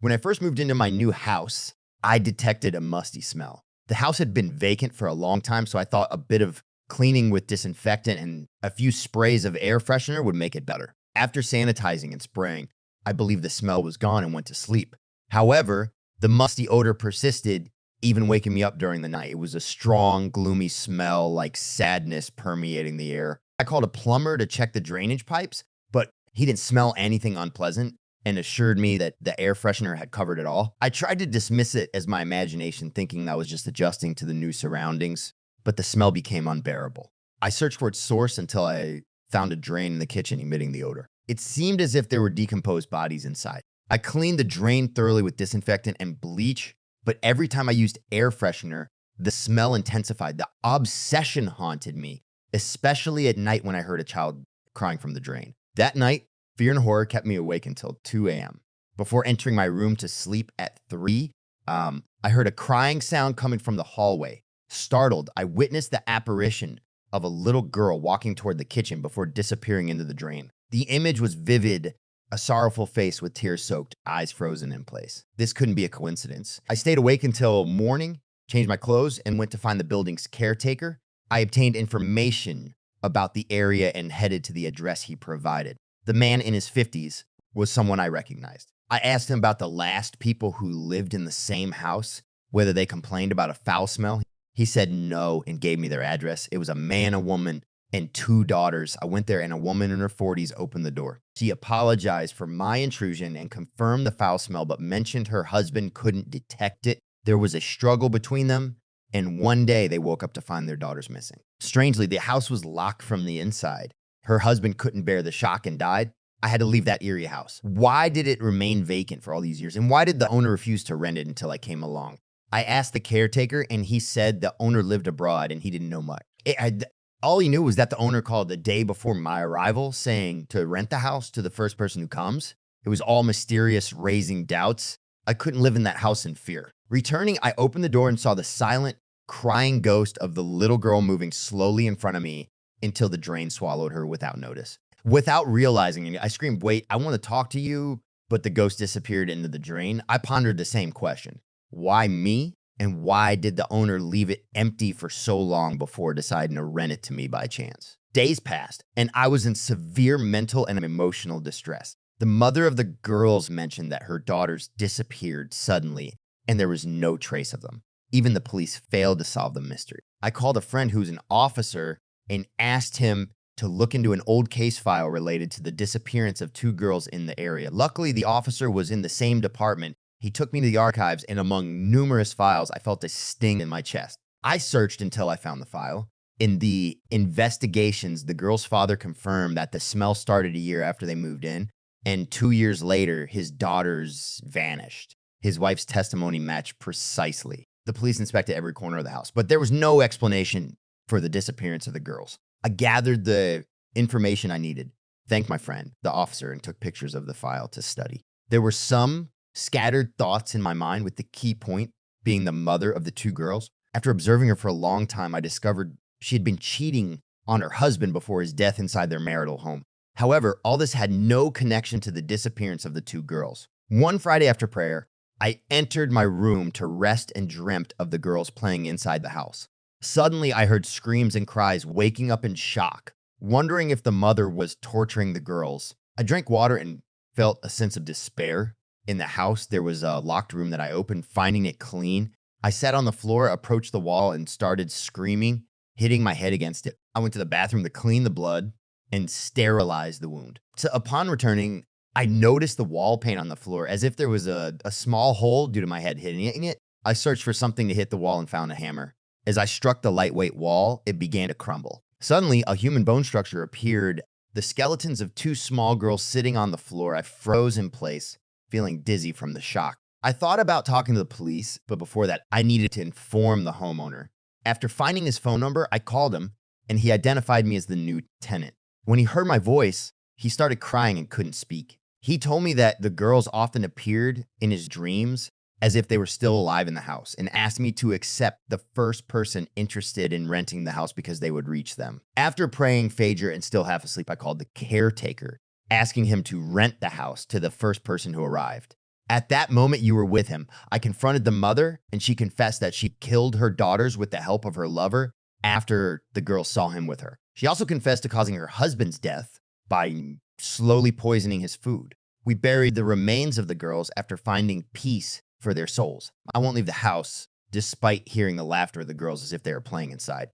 When I first moved into my new house, I detected a musty smell. The house had been vacant for a long time, so I thought a bit of cleaning with disinfectant and a few sprays of air freshener would make it better. After sanitizing and spraying, I believed the smell was gone and went to sleep. However, the musty odor persisted, even waking me up during the night. It was a strong, gloomy smell, like sadness permeating the air. I called a plumber to check the drainage pipes, but he didn't smell anything unpleasant and assured me that the air freshener had covered it all. I tried to dismiss it as my imagination, thinking that was just adjusting to the new surroundings, but the smell became unbearable. I searched for its source until I found a drain in the kitchen emitting the odor. It seemed as if there were decomposed bodies inside. I cleaned the drain thoroughly with disinfectant and bleach, but every time I used air freshener, the smell intensified. The obsession haunted me, especially at night when I heard a child crying from the drain. That night, fear and horror kept me awake until 2 a.m. Before entering my room to sleep at 3, I heard a crying sound coming from the hallway. Startled, I witnessed the apparition of a little girl walking toward the kitchen before disappearing into the drain. The image was vivid, a sorrowful face with tear-soaked eyes frozen in place. This couldn't be a coincidence. I stayed awake until morning, changed my clothes, and went to find the building's caretaker. I obtained information about the area and headed to the address he provided. The man in his 50s was someone I recognized. I asked him about the last people who lived in the same house, whether they complained about a foul smell. He said no and gave me their address. It was a man, a woman, and 2 daughters. I went there and a woman in her 40s opened the door. She apologized for my intrusion and confirmed the foul smell, but mentioned her husband couldn't detect it. There was a struggle between them, and one day they woke up to find their daughters missing. Strangely, the house was locked from the inside. Her husband couldn't bear the shock and died. I had to leave that eerie house. Why did it remain vacant for all these years? And why did the owner refuse to rent it until I came along? I asked the caretaker, and he said the owner lived abroad and he didn't know much. All he knew was that the owner called the day before my arrival saying to rent the house to the first person who comes. It was all mysterious, raising doubts. I couldn't live in that house in fear. Returning, I opened the door and saw the silent, crying ghost of the little girl moving slowly in front of me until the drain swallowed her without notice. Without realizing it, I screamed, "Wait, I want to talk to you," but the ghost disappeared into the drain. I pondered the same question. Why me? And why did the owner leave it empty for so long before deciding to rent it to me by chance? Days passed, and I was in severe mental and emotional distress. The mother of the girls mentioned that her daughters disappeared suddenly, and there was no trace of them. Even the police failed to solve the mystery. I called a friend who's an officer and asked him to look into an old case file related to the disappearance of 2 girls in the area. Luckily, the officer was in the same department. He took me to the archives, and among numerous files, I felt a sting in my chest. I searched until I found the file. In the investigations, the girl's father confirmed that the smell started a year after they moved in, and 2 years later, his daughters vanished. His wife's testimony matched precisely. The police inspected every corner of the house, but there was no explanation for the disappearance of the girls. I gathered the information I needed, thanked my friend, the officer, and took pictures of the file to study. There were some scattered thoughts in my mind, with the key point being the mother of the 2 girls. After observing her for a long time, I discovered she had been cheating on her husband before his death inside their marital home. However, all this had no connection to the disappearance of the 2 girls. One Friday after prayer, I entered my room to rest and dreamt of the girls playing inside the house. Suddenly, I heard screams and cries, waking up in shock, wondering if the mother was torturing the girls. I drank water and felt a sense of despair. In the house, there was a locked room that I opened, finding it clean. I sat on the floor, approached the wall, and started screaming, hitting my head against it. I went to the bathroom to clean the blood and sterilize the wound. So upon returning, I noticed the wall paint on the floor as if there was a small hole due to my head hitting it. I searched for something to hit the wall and found a hammer. As I struck the lightweight wall, it began to crumble. Suddenly, a human bone structure appeared, the skeletons of 2 small girls sitting on the floor. I froze in place, feeling dizzy from the shock. I thought about talking to the police, but before that, I needed to inform the homeowner. After finding his phone number, I called him, and he identified me as the new tenant. When he heard my voice, he started crying and couldn't speak. He told me that the girls often appeared in his dreams as if they were still alive in the house, and asked me to accept the first person interested in renting the house because they would reach them. After praying Fajr and still half asleep, I called the caretaker, asking him to rent the house to the first person who arrived. At that moment, you were with him. I confronted the mother, and she confessed that she killed her daughters with the help of her lover after the girls saw him with her. She also confessed to causing her husband's death by slowly poisoning his food. We buried the remains of the girls after finding peace for their souls. I won't leave the house despite hearing the laughter of the girls as if they were playing inside.